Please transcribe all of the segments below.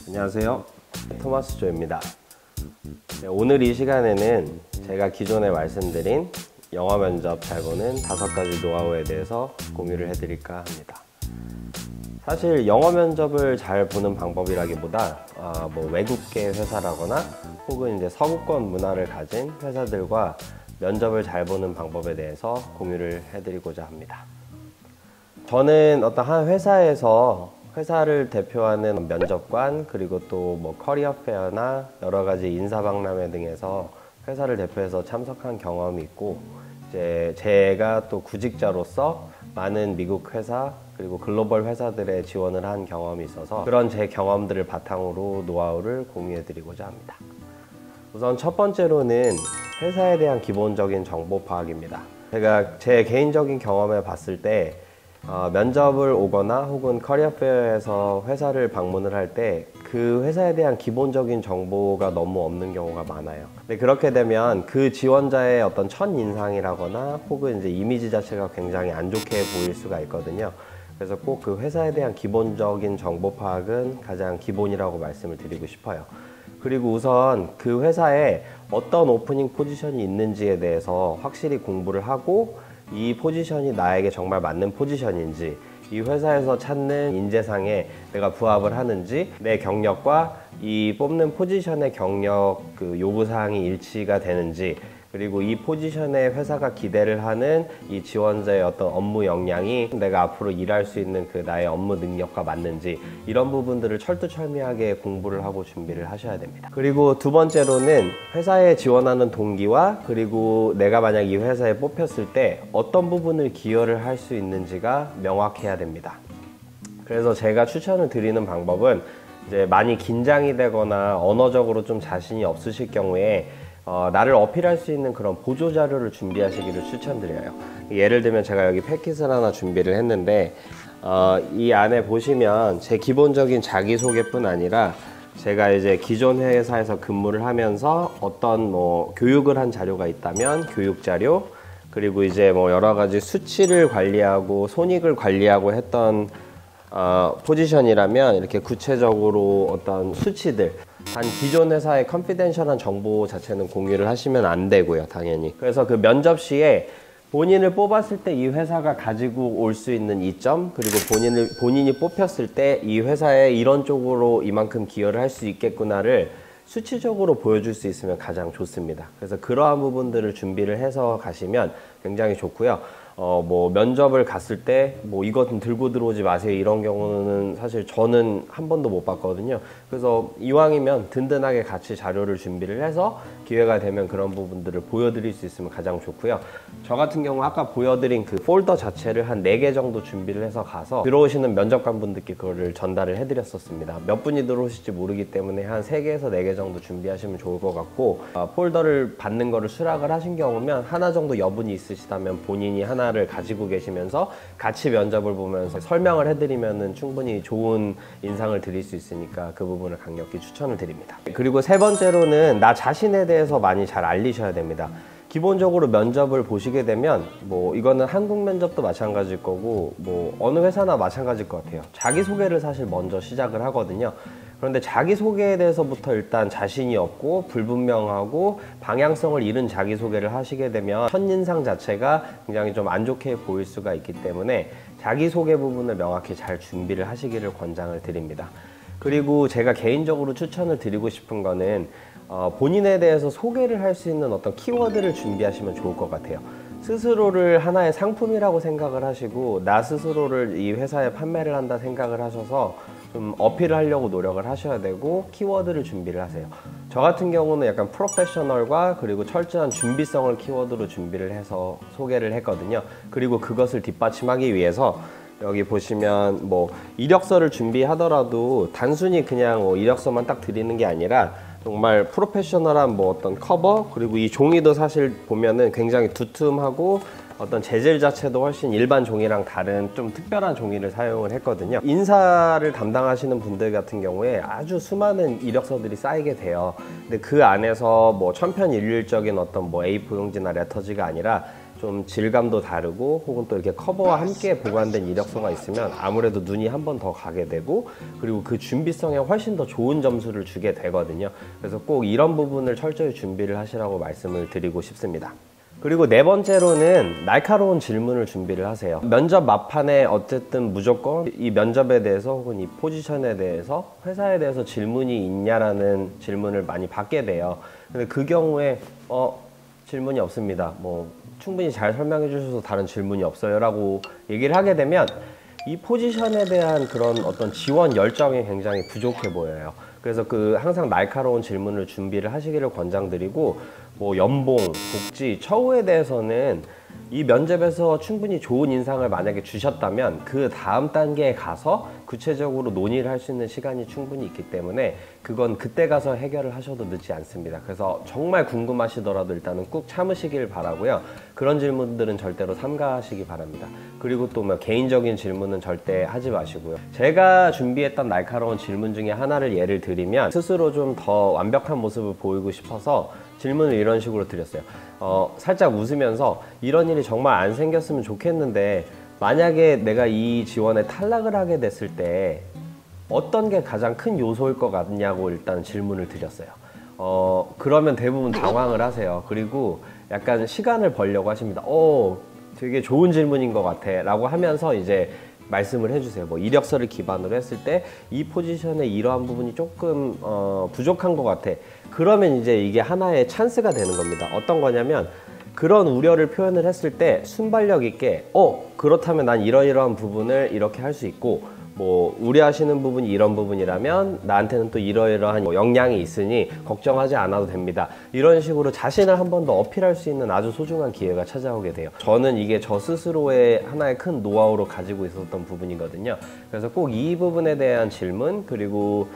안녕하세요, 토마스 조입니다. 오늘 이 시간에는 제가 기존에 말씀드린 영어 면접 잘 보는 5가지 노하우에 대해서 공유를 해드릴까 합니다. 사실 영어 면접을 잘 보는 방법이라기보다 외국계 회사라거나 혹은 이제 서구권 문화를 가진 회사들과 면접을 잘 보는 방법에 대해서 공유를 해드리고자 합니다. 저는 어떤 한 회사를 대표하는 면접관, 그리고 또 커리어 페어나 여러 가지 인사박람회 등에서 회사를 대표해서 참석한 경험이 있고, 이제 제가 또 구직자로서 많은 미국 회사 그리고 글로벌 회사들에 지원을 한 경험이 있어서 그런 제 경험들을 바탕으로 노하우를 공유해 드리고자 합니다. 우선 첫 번째로는 회사에 대한 기본적인 정보 파악입니다. 제가 제 개인적인 경험에 봤을 때 면접을 오거나 혹은 커리어 페어에서 회사를 방문을 할 때 그 회사에 대한 기본적인 정보가 너무 없는 경우가 많아요. 근데 그렇게 되면 그 지원자의 어떤 첫 인상이라거나 혹은 이제 이미지 자체가 굉장히 안 좋게 보일 수가 있거든요. 그래서 꼭 그 회사에 대한 기본적인 정보 파악은 가장 기본이라고 말씀을 드리고 싶어요. 그리고 우선 그 회사에 어떤 오프닝 포지션이 있는지에 대해서 확실히 공부를 하고, 이 포지션이 나에게 정말 맞는 포지션인지, 이 회사에서 찾는 인재상에 내가 부합을 하는지, 내 경력과 이 뽑는 포지션의 경력 요구사항이 일치가 되는지, 그리고 이 포지션에 회사가 기대를 하는 이 지원자의 어떤 업무 역량이 내가 앞으로 일할 수 있는 그 나의 업무 능력과 맞는지, 이런 부분들을 철두철미하게 공부를 하고 준비를 하셔야 됩니다. 그리고 두 번째로는 회사에 지원하는 동기와, 그리고 내가 만약 이 회사에 뽑혔을 때 어떤 부분을 기여를 할 수 있는지가 명확해야 됩니다. 그래서 제가 추천을 드리는 방법은, 이제 많이 긴장이 되거나 언어적으로 좀 자신이 없으실 경우에 나를 어필할 수 있는 그런 보조자료를 준비하시기를 추천드려요. 예를 들면 제가 여기 패킷을 하나 준비를 했는데, 이 안에 보시면 제 기본적인 자기소개뿐 아니라 제가 이제 기존 회사에서 근무를 하면서 어떤 교육을 한 자료가 있다면 교육 자료, 그리고 이제 여러 가지 수치를 관리하고 손익을 관리하고 했던 포지션이라면 이렇게 구체적으로 어떤 수치들, 단 기존 회사의 컨피덴셜한 정보 자체는 공유를 하시면 안 되고요, 당연히. 그래서 그 면접 시에 본인을 뽑았을 때 이 회사가 가지고 올 수 있는 이점, 그리고 본인이 뽑혔을 때 이 회사에 이런 쪽으로 이만큼 기여를 할 수 있겠구나를 수치적으로 보여줄 수 있으면 가장 좋습니다. 그래서 그러한 부분들을 준비를 해서 가시면 굉장히 좋고요. 면접을 갔을 때 이것 들고 들어오지 마세요, 이런 경우는 사실 저는 한 번도 못 봤거든요. 그래서 이왕이면 든든하게 같이 자료를 준비를 해서 기회가 되면 그런 부분들을 보여드릴 수 있으면 가장 좋고요. 저 같은 경우 아까 보여드린 그 폴더 자체를 한 4개 정도 준비를 해서 가서 들어오시는 면접관 분들께 그거를 전달을 해드렸었습니다. 몇 분이 들어오실지 모르기 때문에 한 3개에서 4개 정도 준비하시면 좋을 것 같고, 폴더를 받는 거를 수락을 하신 경우면 하나 정도 여분이 있으시다면 본인이 하나를 가지고 계시면서 같이 면접을 보면서 설명을 해드리면 충분히 좋은 인상을 드릴 수 있으니까 그 부분을 강력히 추천을 드립니다. 그리고 세 번째로는 나 자신에 대해서 많이 잘 알리셔야 됩니다. 기본적으로 면접을 보시게 되면 이거는 한국 면접도 마찬가지일 거고 어느 회사나 마찬가지일 것 같아요. 자기소개를 사실 먼저 시작을 하거든요. 그런데 자기소개에 대해서부터 일단 자신이 없고 불분명하고 방향성을 잃은 자기소개를 하시게 되면 첫인상 자체가 굉장히 좀 안 좋게 보일 수가 있기 때문에 자기소개 부분을 명확히 잘 준비를 하시기를 권장을 드립니다. 그리고 제가 개인적으로 추천을 드리고 싶은 거는 본인에 대해서 소개를 할 수 있는 어떤 키워드를 준비하시면 좋을 것 같아요. 스스로를 하나의 상품이라고 생각을 하시고 나 스스로를 이 회사에 판매를 한다 생각을 하셔서 좀 어필을 하려고 노력을 하셔야 되고, 키워드를 준비를 하세요. 저 같은 경우는 약간 프로페셔널과 그리고 철저한 준비성을 키워드로 준비를 해서 소개를 했거든요. 그리고 그것을 뒷받침하기 위해서 여기 보시면 이력서를 준비하더라도 단순히 그냥 이력서만 딱 드리는 게 아니라 정말 프로페셔널한 어떤 커버, 그리고 이 종이도 사실 보면은 굉장히 두툼하고 어떤 재질 자체도 훨씬 일반 종이랑 다른 좀 특별한 종이를 사용을 했거든요. 인사를 담당하시는 분들 같은 경우에 아주 수많은 이력서들이 쌓이게 돼요. 근데 그 안에서 천편일률적인 어떤 A4용지나 레터지가 아니라 좀 질감도 다르고 혹은 또 이렇게 커버와 함께 보관된 이력서가 있으면 아무래도 눈이 한 번 더 가게 되고, 그리고 그 준비성에 훨씬 더 좋은 점수를 주게 되거든요. 그래서 꼭 이런 부분을 철저히 준비를 하시라고 말씀을 드리고 싶습니다. 그리고 네 번째로는 날카로운 질문을 준비를 하세요. 면접 막판에 어쨌든 무조건 이 면접에 대해서 혹은 이 포지션에 대해서, 회사에 대해서 질문이 있냐라는 질문을 많이 받게 돼요. 근데 그 경우에 질문이 없습니다, 뭐 충분히 잘 설명해 주셔서 다른 질문이 없어요 라고 얘기를 하게 되면 이 포지션에 대한 그런 어떤 지원 열정이 굉장히 부족해 보여요. 그래서 항상 날카로운 질문을 준비를 하시기를 권장드리고, 뭐 연봉, 복지, 처우에 대해서는 이 면접에서 충분히 좋은 인상을 만약에 주셨다면 그 다음 단계에 가서 구체적으로 논의를 할 수 있는 시간이 충분히 있기 때문에 그건 그때 가서 해결을 하셔도 늦지 않습니다. 그래서 정말 궁금하시더라도 일단은 꾹 참으시길 바라고요. 그런 질문들은 절대로 삼가하시기 바랍니다. 그리고 또 뭐 개인적인 질문은 절대 하지 마시고요. 제가 준비했던 날카로운 질문 중에 하나를 예를 들면, 스스로 좀 더 완벽한 모습을 보이고 싶어서 질문을 이런 식으로 드렸어요. 살짝 웃으면서 이런 일이 정말 안 생겼으면 좋겠는데 만약에 내가 이 지원에 탈락을 하게 됐을 때 어떤 게 가장 큰 요소일 것 같냐고 일단 질문을 드렸어요. 그러면 대부분 당황을 하세요. 그리고 약간 시간을 벌려고 하십니다. 되게 좋은 질문인 것 같아 라고 하면서 이제 말씀을 해주세요. 뭐 이력서를 기반으로 했을 때 이 포지션에 이러한 부분이 조금 부족한 것 같아. 그러면 이제 이게 하나의 찬스가 되는 겁니다. 어떤 거냐면, 그런 우려를 표현을 했을 때 순발력 있게 그렇다면 난 이러이러한 부분을 이렇게 할 수 있고, 뭐 우려하시는 부분이 이런 부분이라면 나한테는 또 이러이러한 역량이 있으니 걱정하지 않아도 됩니다. 이런 식으로 자신을 한 번 더 어필할 수 있는 아주 소중한 기회가 찾아오게 돼요. 저는 이게 저 스스로의 하나의 큰 노하우로 가지고 있었던 부분이거든요. 그래서 꼭 이 부분에 대한 질문, 그리고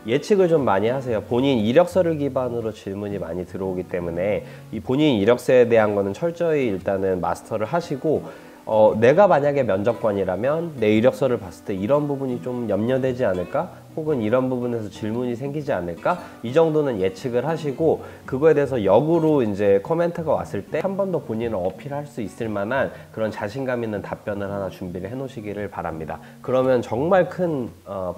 예측을 좀 많이 하세요. 본인 이력서를 기반으로 질문이 많이 들어오기 때문에 이 본인 이력서에 대한 거는 철저히 일단은 마스터를 하시고, 내가 만약에 면접관이라면 내 이력서를 봤을 때 이런 부분이 좀 염려되지 않을까? 혹은 이런 부분에서 질문이 생기지 않을까? 이 정도는 예측을 하시고, 그거에 대해서 역으로 이제 코멘트가 왔을 때 한 번 더 본인을 어필할 수 있을 만한 그런 자신감 있는 답변을 하나 준비를 해 놓으시기를 바랍니다. 그러면 정말 큰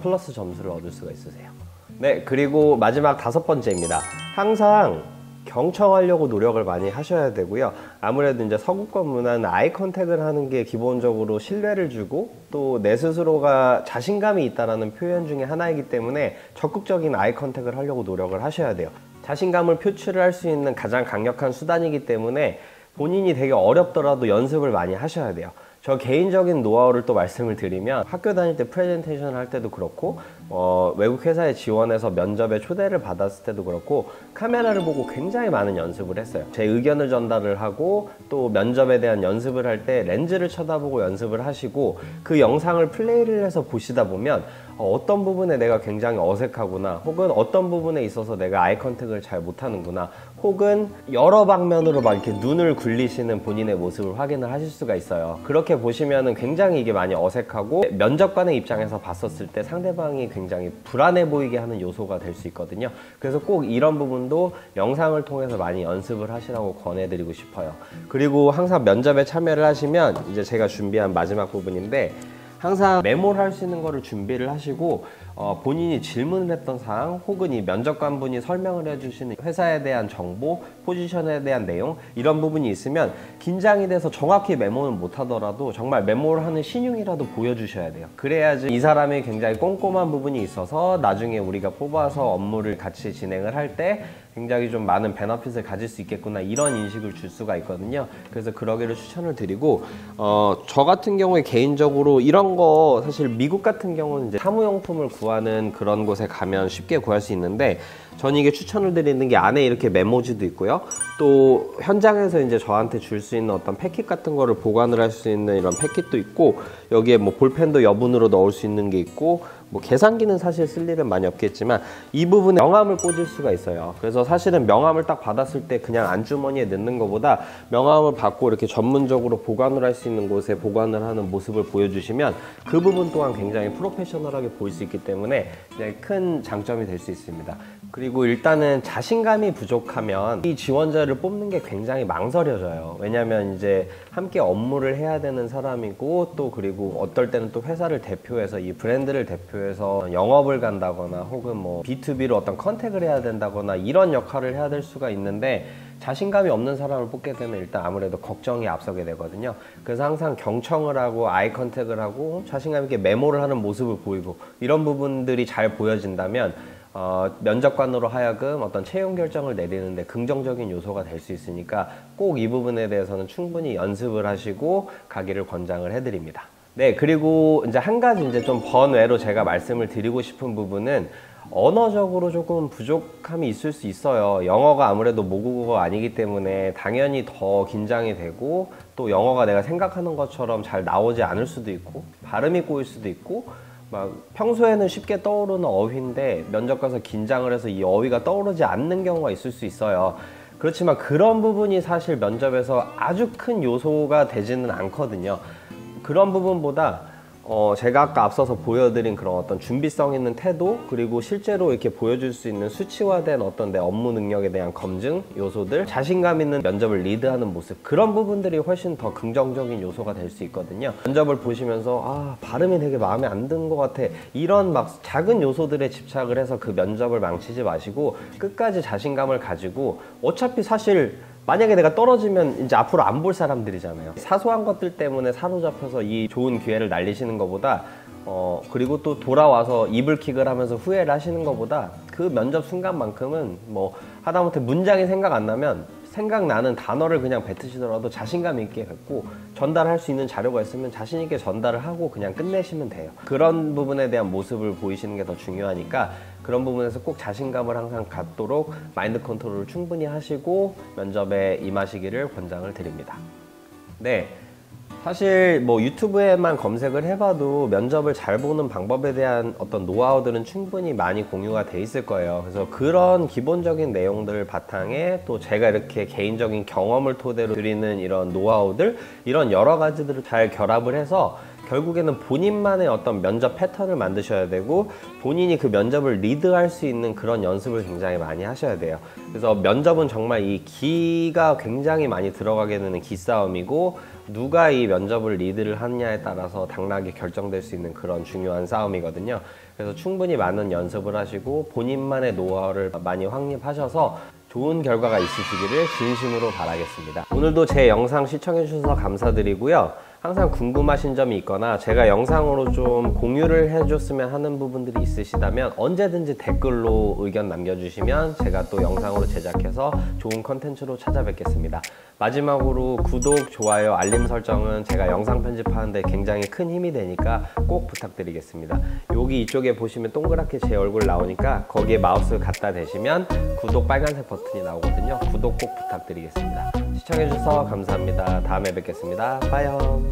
플러스 점수를 얻을 수가 있으세요. 네, 그리고 마지막 5번째입니다. 항상 경청하려고 노력을 많이 하셔야 되고요. 아무래도 이제 서구권 문화는 아이 컨택을 하는 게 기본적으로 신뢰를 주고 또 내 스스로가 자신감이 있다라는 표현 중에 하나이기 때문에 적극적인 아이 컨택을 하려고 노력을 하셔야 돼요. 자신감을 표출을 할 수 있는 가장 강력한 수단이기 때문에 본인이 되게 어렵더라도 연습을 많이 하셔야 돼요. 저 개인적인 노하우를 또 말씀을 드리면, 학교 다닐 때 프레젠테이션 할 때도 그렇고 외국 회사에 지원해서 면접에 초대를 받았을 때도 그렇고 카메라를 보고 굉장히 많은 연습을 했어요. 제 의견을 전달을 하고 또 면접에 대한 연습을 할 때 렌즈를 쳐다보고 연습을 하시고, 그 영상을 플레이를 해서 보시다 보면 어떤 부분에 내가 굉장히 어색하구나, 혹은 어떤 부분에 있어서 내가 아이 컨택을 잘 못하는구나, 혹은 여러 방면으로 막 이렇게 눈을 굴리시는 본인의 모습을 확인을 하실 수가 있어요. 그렇게 보시면은 굉장히 이게 많이 어색하고 면접관의 입장에서 봤었을 때 상대방이 굉장히 불안해 보이게 하는 요소가 될 수 있거든요. 그래서 꼭 이런 부분도 영상을 통해서 많이 연습을 하시라고 권해드리고 싶어요. 그리고 항상 면접에 참여를 하시면 이제 제가 준비한 마지막 부분인데, 항상 메모를 할 수 있는 거를 준비를 하시고 본인이 질문을 했던 사항, 혹은 이 면접관분이 설명을 해주시는 회사에 대한 정보, 포지션에 대한 내용, 이런 부분이 있으면 긴장이 돼서 정확히 메모는 못하더라도 정말 메모를 하는 신용이라도 보여주셔야 돼요. 그래야지 이 사람이 굉장히 꼼꼼한 부분이 있어서 나중에 우리가 뽑아서 업무를 같이 진행을 할 때 굉장히 좀 많은 베너핏을 가질 수 있겠구나, 이런 인식을 줄 수가 있거든요. 그래서 그러기를 추천을 드리고, 저 같은 경우에 개인적으로 이런 거 사실 미국 같은 경우는 이제 사무용품을 구하는 그런 곳에 가면 쉽게 구할 수 있는데, 저는 이게 추천을 드리는 게 안에 이렇게 메모지도 있고요. 또 현장에서 이제 저한테 줄 수 있는 어떤 패킷 같은 거를 보관을 할 수 있는 이런 패킷도 있고, 여기에 뭐 볼펜도 여분으로 넣을 수 있는 게 있고, 뭐 계산기는 사실 쓸 일은 많이 없겠지만 이 부분에 명함을 꽂을 수가 있어요. 그래서 사실은 명함을 딱 받았을 때 그냥 안주머니에 넣는 것보다 명함을 받고 이렇게 전문적으로 보관을 할 수 있는 곳에 보관을 하는 모습을 보여주시면 그 부분 또한 굉장히 프로페셔널하게 보일 수 있기 때문에 큰 장점이 될 수 있습니다. 그리고 일단은 자신감이 부족하면 이 지원자를 뽑는 게 굉장히 망설여져요. 왜냐면 이제 함께 업무를 해야 되는 사람이고, 또 그리고 어떨 때는 또 회사를 대표해서 이 브랜드를 대표해서 영업을 간다거나 혹은 뭐 B2B로 어떤 컨택을 해야 된다거나 이런 역할을 해야 될 수가 있는데, 자신감이 없는 사람을 뽑게 되면 일단 아무래도 걱정이 앞서게 되거든요. 그래서 항상 경청을 하고 아이 컨택을 하고 자신감 있게 메모를 하는 모습을 보이고, 이런 부분들이 잘 보여진다면 면접관으로 하여금 어떤 채용 결정을 내리는데 긍정적인 요소가 될 수 있으니까 꼭 이 부분에 대해서는 충분히 연습을 하시고 가기를 권장을 해드립니다. 네, 그리고 이제 한 가지 이제 좀 번외로 제가 말씀을 드리고 싶은 부분은 언어적으로 조금 부족함이 있을 수 있어요. 영어가 아무래도 모국어가 아니기 때문에 당연히 더 긴장이 되고, 또 영어가 내가 생각하는 것처럼 잘 나오지 않을 수도 있고, 발음이 꼬일 수도 있고, 막 평소에는 쉽게 떠오르는 어휘인데 면접 가서 긴장을 해서 이 어휘가 떠오르지 않는 경우가 있을 수 있어요. 그렇지만 그런 부분이 사실 면접에서 아주 큰 요소가 되지는 않거든요. 그런 부분보다 제가 아까 앞서서 보여드린 그런 어떤 준비성 있는 태도, 그리고 실제로 이렇게 보여줄 수 있는 수치화된 어떤 내 업무 능력에 대한 검증 요소들, 자신감 있는 면접을 리드하는 모습, 그런 부분들이 훨씬 더 긍정적인 요소가 될 수 있거든요. 면접을 보시면서 발음이 되게 마음에 안 드는 것 같아, 이런 막 작은 요소들에 집착을 해서 그 면접을 망치지 마시고 끝까지 자신감을 가지고, 어차피 사실 만약에 내가 떨어지면 이제 앞으로 안 볼 사람들이잖아요. 사소한 것들 때문에 사로잡혀서 이 좋은 기회를 날리시는 것보다 그리고 또 돌아와서 이불킥을 하면서 후회를 하시는 것보다 그 면접 순간만큼은 뭐 하다못해 문장이 생각 안 나면 생각나는 단어를 그냥 뱉으시더라도 자신감 있게 뱉고, 전달할 수 있는 자료가 있으면 자신 있게 전달을 하고 그냥 끝내시면 돼요. 그런 부분에 대한 모습을 보이시는 게 더 중요하니까 그런 부분에서 꼭 자신감을 항상 갖도록 마인드 컨트롤을 충분히 하시고 면접에 임하시기를 권장을 드립니다. 네, 사실 뭐 유튜브에만 검색을 해봐도 면접을 잘 보는 방법에 대한 어떤 노하우들은 충분히 많이 공유가 돼 있을 거예요. 그래서 그런 기본적인 내용들을 바탕에 또 제가 이렇게 개인적인 경험을 토대로 드리는 이런 노하우들, 이런 여러 가지들을 잘 결합을 해서 결국에는 본인만의 어떤 면접 패턴을 만드셔야 되고, 본인이 그 면접을 리드할 수 있는 그런 연습을 굉장히 많이 하셔야 돼요. 그래서 면접은 정말 이 기가 굉장히 많이 들어가게 되는 기싸움이고, 누가 이 면접을 리드를 하느냐에 따라서 당락이 결정될 수 있는 그런 중요한 싸움이거든요. 그래서 충분히 많은 연습을 하시고 본인만의 노하우를 많이 확립하셔서 좋은 결과가 있으시기를 진심으로 바라겠습니다. 오늘도 제 영상 시청해 주셔서 감사드리고요. 항상 궁금하신 점이 있거나 제가 영상으로 좀 공유를 해줬으면 하는 부분들이 있으시다면 언제든지 댓글로 의견 남겨주시면 제가 또 영상으로 제작해서 좋은 컨텐츠로 찾아뵙겠습니다. 마지막으로 구독, 좋아요, 알림 설정은 제가 영상 편집하는데 굉장히 큰 힘이 되니까 꼭 부탁드리겠습니다. 여기 이쪽에 보시면 동그랗게 제 얼굴 나오니까 거기에 마우스 갖다 대시면 구독 빨간색 버튼이 나오거든요. 구독 꼭 부탁드리겠습니다. 시청해주셔서 감사합니다. 다음에 뵙겠습니다. 빠이염.